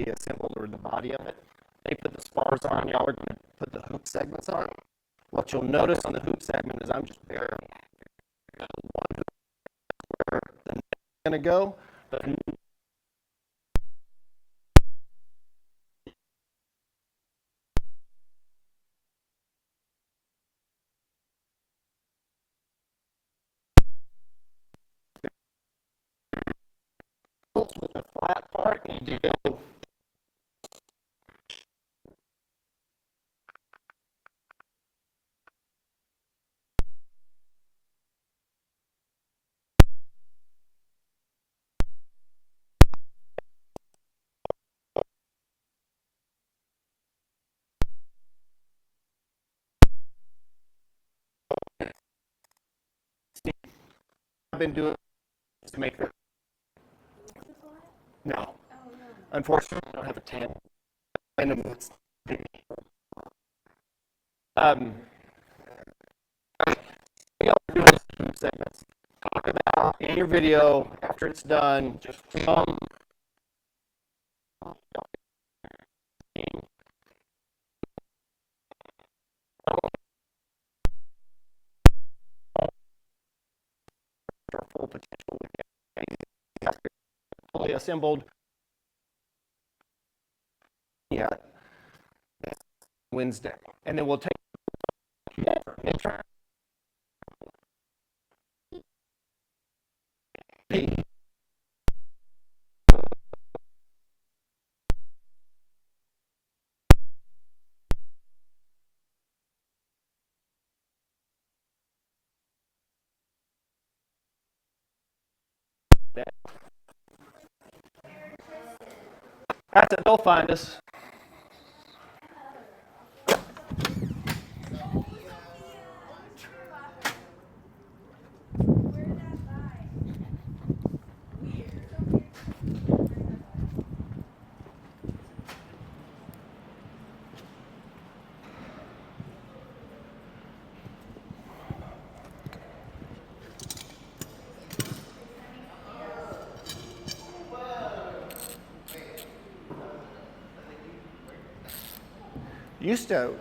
assembled, or the body of it. They put the spars on. Y'all are going to put the hoop segments on. What you'll notice on the hoop segment is I'm just barely one hoop where the neck is going to go. But with the flat part, you need to go. I've been doing this to make it. No. Unfortunately, I don't have a tan. Segments. Talk about in your video after it's done. Just film. Full potential. Fully assembled. Yeah. Wednesday, and then we'll take. That's it. They'll find us.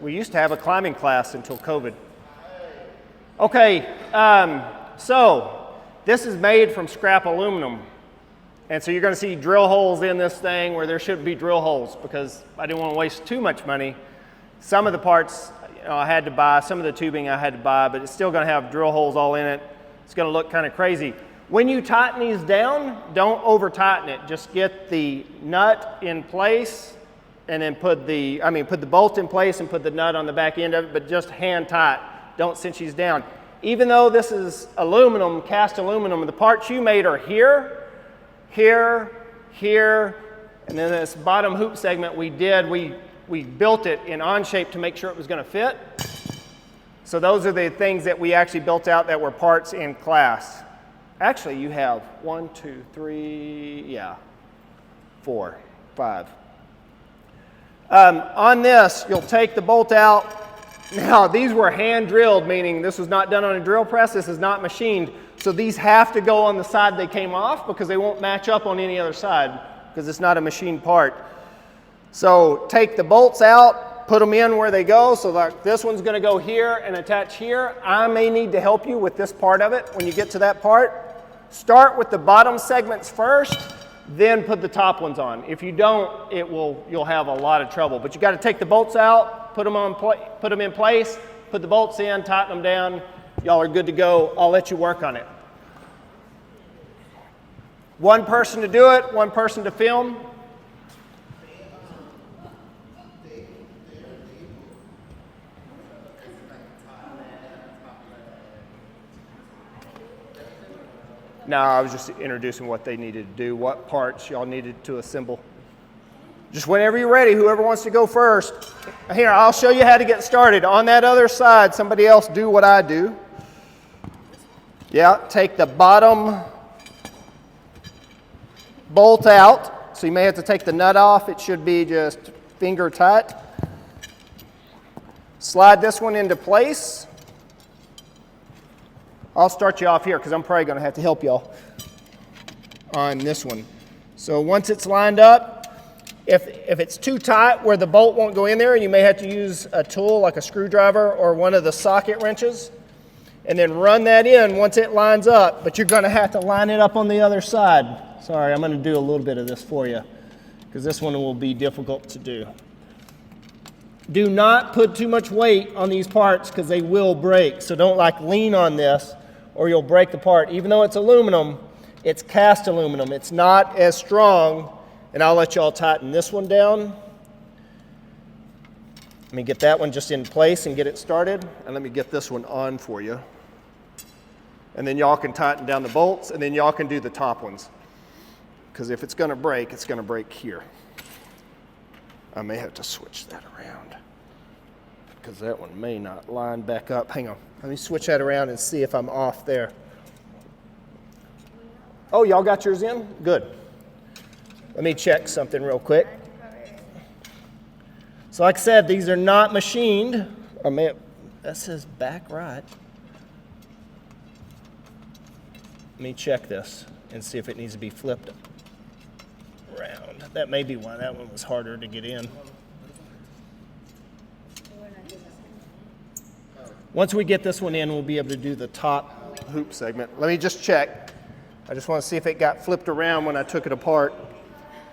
We used to have a climbing class until COVID. Okay, so this is made from scrap aluminum. And so you're going to see drill holes in this thing where there shouldn't be drill holes because I didn't want to waste too much money. Some of the parts I had to buy, some of the tubing I had to buy, but it's still going to have drill holes all in it. It's going to look kind of crazy. When you tighten these down, don't over tighten it. Just get the nut in place and then put the bolt in place and put the nut on the back end of it, but just hand tight. Don't cinch these down. Even though this is aluminum, cast aluminum, the parts you made are here, here, here, and then this bottom hoop segment we built it in on shape to make sure it was going to fit. So those are the things that we actually built out that were parts in class. Actually, you have 1, 2, 3, 4, 5. On this, you'll take the bolt out. Now, these were hand drilled, meaning this was not done on a drill press. This is not machined. So these have to go on the side they came off because they won't match up on any other side because it's not a machined part. So take the bolts out, put them in where they go. So like this one's going to go here and attach here. I may need to help you with this part of it when you get to that part. Start with the bottom segments first, then put the top ones on. If you don't, you'll have a lot of trouble. But you got to take the bolts out, put them in place, put the bolts in, tighten them down. Y'all are good to go. I'll let you work on it. One person to do it, one person to film. No, I was just introducing what they needed to do, what parts y'all needed to assemble. Just whenever you're ready, whoever wants to go first. Here, I'll show you how to get started. On that other side, somebody else do what I do. Yeah, take the bottom bolt out. So you may have to take the nut off. It should be just finger tight. Slide this one into place. I'll start you off here because I'm probably going to have to help y'all on this one. So once it's lined up, If it's too tight where the bolt won't go in there, you may have to use a tool like a screwdriver or one of the socket wrenches and then run that in once it lines up, but you're going to have to line it up on the other side. Sorry, I'm going to do a little bit of this for you because this one will be difficult to do. Do not put too much weight on these parts because they will break. So don't lean on this or you'll break the part. Even though it's aluminum, it's cast aluminum. It's not as strong. And I'll let y'all tighten this one down. Let me get that one just in place and get it started. And let me get this one on for you. And then y'all can tighten down the bolts and then y'all can do the top ones. Because if it's going to break here. I may have to switch that around because that one may not line back up. Hang on. Let me switch that around and see if I'm off there. Oh, y'all got yours in? Good. Let me check something real quick. So like I said, these are not machined. That says back right. Let me check this and see if it needs to be flipped around. That may be why that one was harder to get in. Once we get this one in, we'll be able to do the top hoop segment. Let me just check. I just want to see if it got flipped around when I took it apart.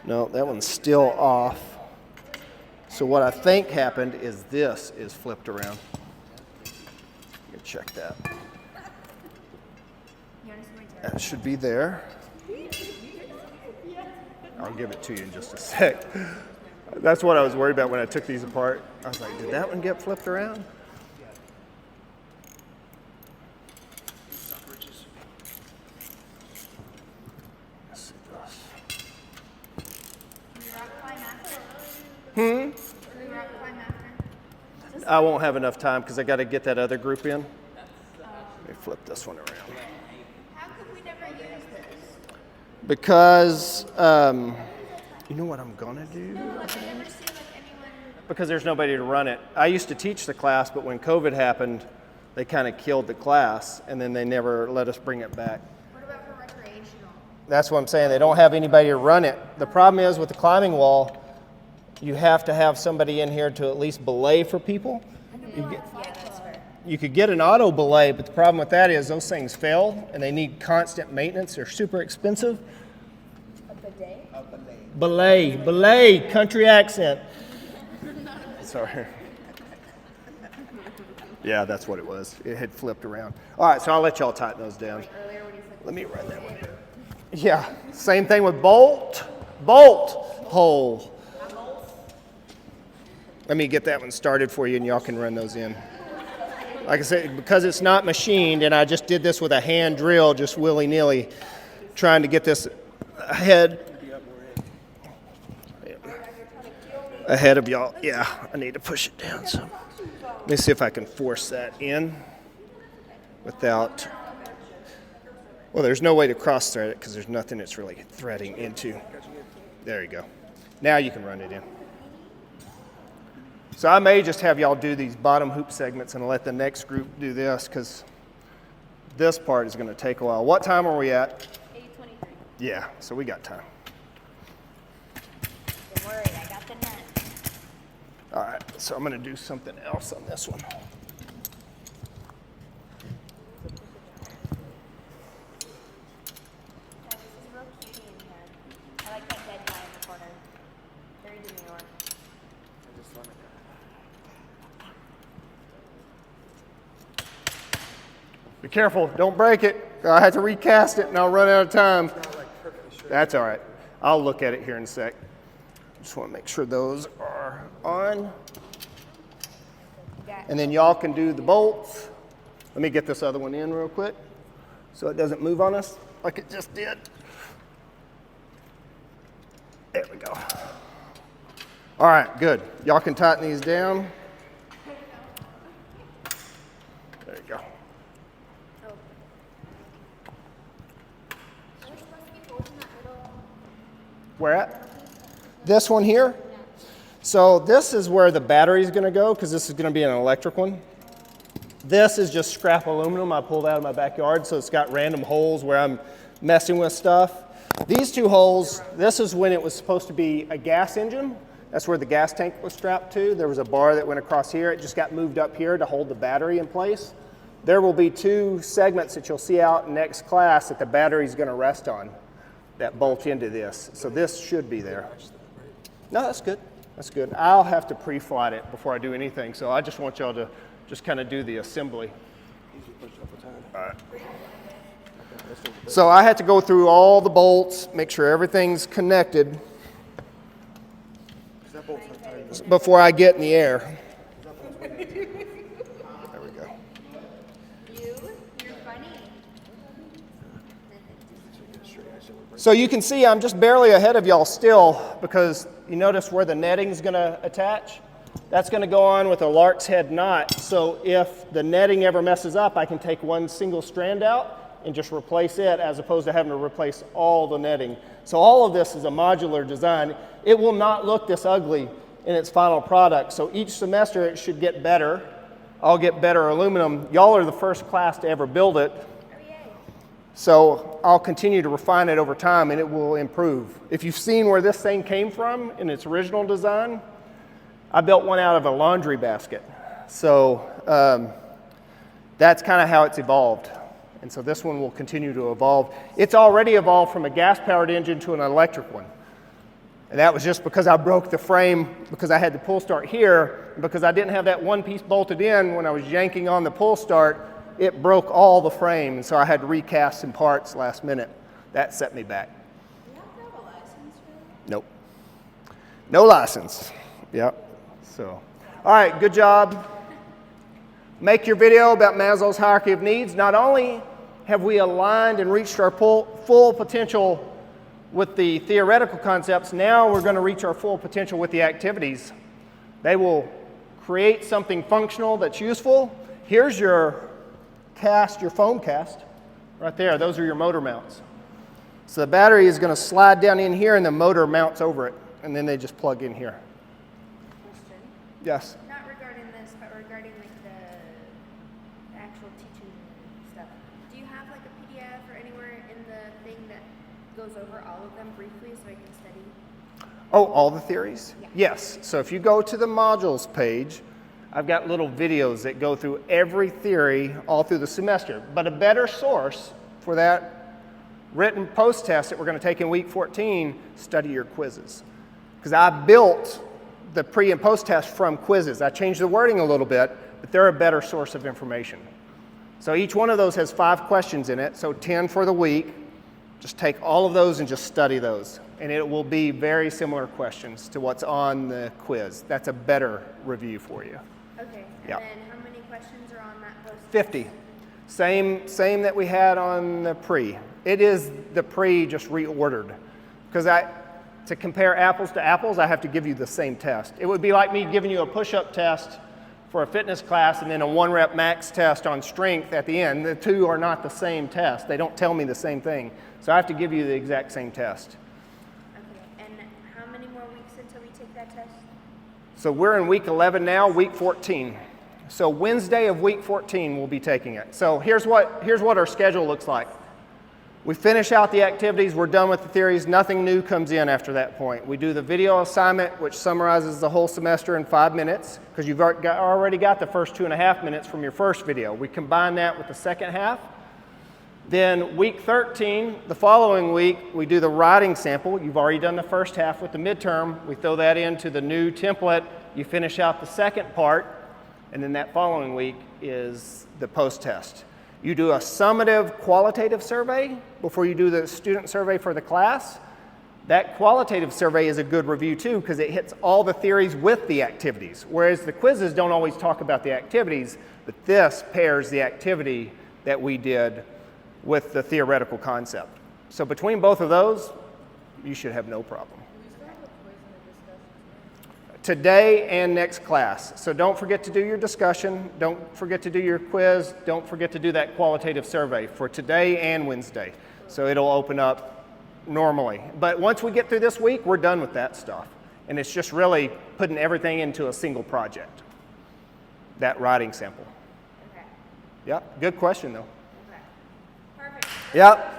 No, that one's still off. So what I think happened is this is flipped around. Let me check that. That should be there. I'll give it to you in just a sec. That's what I was worried about when I took these apart. I was like, did that one get flipped around? I won't have enough time because I got to get that other group in. Let me flip this one around. How come we never use this? Because, you know what I'm going to do? No, I've never seen anyone. Because there's nobody to run it. I used to teach the class, but when COVID happened, they kind of killed the class, and then they never let us bring it back. What about for recreational? That's what I'm saying. They don't have anybody to run it. The problem is with the climbing wall, you have to have somebody in here to at least belay for people. You could get an auto belay, but the problem with that is those things fail and they need constant maintenance. They're super expensive. A bidet? Belay, country accent. Sorry. Yeah, that's what it was. It had flipped around. All right, so I'll let y'all tighten those down. Let me run that one. Yeah, same thing with bolt, hole. Let me get that one started for you and y'all can run those in. Like I said, because it's not machined and I just did this with a hand drill, just willy-nilly, trying to get this ahead of y'all. Yeah, I need to push it down some. Let me see if I can force that in without, well, there's no way to cross thread it because there's nothing it's really threading into. There you go. Now you can run it in. So I may just have y'all do these bottom hoop segments and let the next group do this because this part is going to take a while. What time are we at? 8:23. Yeah, so we got time. Don't worry, I got the net. All right, so I'm going to do something else on this one. This is real cutie in here. I like that dead guy in the corner. Very demure. Be careful, don't break it. I had to recast it and I'll run out of time. That's all right. I'll look at it here in a sec. Just want to make sure those are on. And then y'all can do the bolts. Let me get this other one in real quick so it doesn't move on us like it just did. There we go. All right, good. Y'all can tighten these down. There you go. Where at? This one here? So this is where the battery is going to go because this is going to be an electric one. This is just scrap aluminum I pulled out of my backyard, so it's got random holes where I'm messing with stuff. These two holes, this is when it was supposed to be a gas engine. That's where the gas tank was strapped to. There was a bar that went across here. It just got moved up here to hold the battery in place. There will be two segments that you'll see out in next class that the battery is going to rest on that bolt into this. So this should be there. No, that's good. That's good. I'll have to pre-flight it before I do anything, so I just want y'all to just kind of do the assembly. All right. So I had to go through all the bolts, make sure everything's connected before I get in the air. There we go. You're funny. So you can see I'm just barely ahead of y'all still, because you notice where the netting's going to attach? That's going to go on with a lark's head knot. So if the netting ever messes up, I can take one single strand out and just replace it, as opposed to having to replace all the netting. So all of this is a modular design. It will not look this ugly in its final product. So each semester it should get better. I'll get better aluminum. Y'all are the first class to ever build it. So I'll continue to refine it over time and it will improve. If you've seen where this thing came from in its original design, I built one out of a laundry basket. So that's kind of how it's evolved. And so this one will continue to evolve. It's already evolved from a gas-powered engine to an electric one. And that was just because I broke the frame, because I had the pull start here, and because I didn't have that one piece bolted in when I was yanking on the pull start, it broke all the frame, and so I had to recast some parts last minute. That set me back. Do you have to have a license for that? Nope. No license. Yep. So, all right, good job. Make your video about Maslow's hierarchy of needs. Not only have we aligned and reached our full potential with the theoretical concepts, now we're going to reach our full potential with the activities. They will create something functional that's useful. Here's your cast, your foam cast, right there. Those are your motor mounts. So the battery is going to slide down in here and the motor mounts over it, and then they just plug in here. Question. Yes? Not regarding this, but regarding like the actual teaching stuff. Do you have like a PDF or anywhere in the thing that goes over all of them briefly so I can study? Oh, all the theories? Yeah. Yes. So if you go to the modules page, I've got little videos that go through every theory all through the semester. But a better source for that written post-test that we're going to take in week 14, study your quizzes. Because I built the pre and post-test from quizzes. I changed the wording a little bit, but they're a better source of information. So each one of those has 5 questions in it, so 10 for the week. Just take all of those and just study those. And it will be very similar questions to what's on the quiz. That's a better review for you. Okay, and Yep. then how many questions are on that post? 50. Same that we had on the pre. It is the pre just reordered. Because to compare apples to apples, I have to give you the same test. It would be like me giving you a push-up test for a fitness class and then a 1-rep max test on strength at the end. The two are not the same test. They don't tell me the same thing. So I have to give you the exact same test. Okay, and how many more weeks until we take that test? So we're in week 11 now, week 14. So Wednesday of week 14 we'll be taking it. So here's what our schedule looks like. We finish out the activities, we're done with the theories, nothing new comes in after that point. We do the video assignment, which summarizes the whole semester in 5 minutes, because you've already got the first 2.5 minutes from your first video. We combine that with the second half. Then week 13, the following week, we do the writing sample. You've already done the first half with the midterm. We throw that into the new template. You finish out the second part, and then that following week is the post-test. You do a summative qualitative survey before you do the student survey for the class. That qualitative survey is a good review too, because it hits all the theories with the activities, whereas the quizzes don't always talk about the activities, but this pairs the activity that we did with the theoretical concept. So between both of those, you should have no problem. Today and next class. So don't forget to do your discussion, don't forget to do your quiz, don't forget to do that qualitative survey for today and Wednesday. So it'll open up normally. But once we get through this week, we're done with that stuff. And it's just really putting everything into a single project, that writing sample. Okay. Yep, good question though. Okay. Perfect. Yep.